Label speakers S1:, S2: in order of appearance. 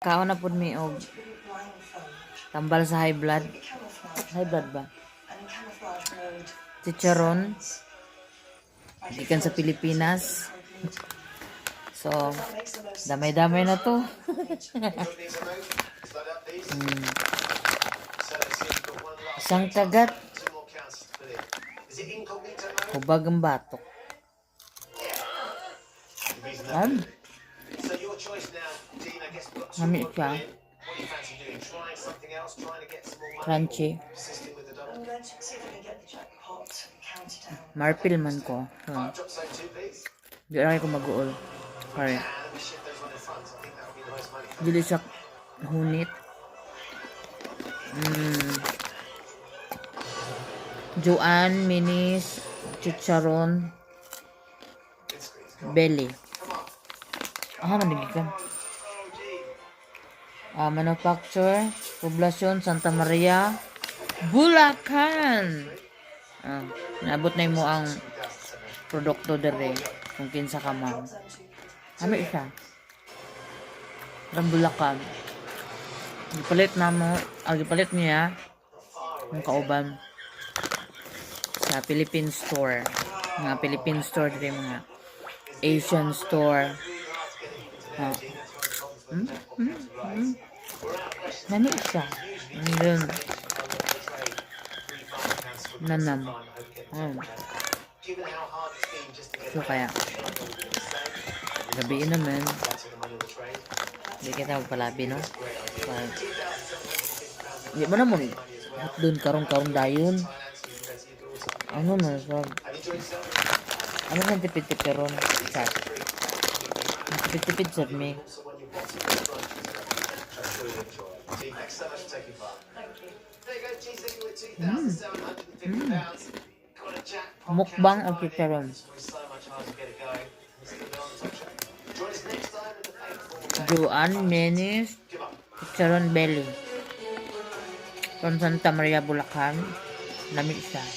S1: Kaon na pud mi og tambal sa high blood. High blood ba? Chicharon. Gikan sa Pilipinas. So, damay-damay na to. Isang kagat. Hubag ang batok. Hamit siya. Crunchy. Marpil man ko. Di rin ko mag-uol. Sorry. Dili siya hunit. Joanne, Minis, Chicharon, Belly. Mandigikan. Manufacture, Poblacion, Santa Maria, Bulacan. Naabot na mo ang produkto dere kung kinsa ka man. Ano isa? Ang Bulacan. Gipalit na mo, gipalit niya ang kauban sa Philippine store. Mga Philippine store dere, mga Asian store. Nani siya? And then, nanam. So kaya, gabiin naman. Hindi kita magpalabi, no? Hindi mo naman, doon karong-karong dayon. Ano na, so, ano na tipid-tipid ron? Tipid-tipid sa me. Mukbang o chicharon. Joanne, Menis, Chicharon Belly. From Santa Maria, Bulacan. Lamig siya.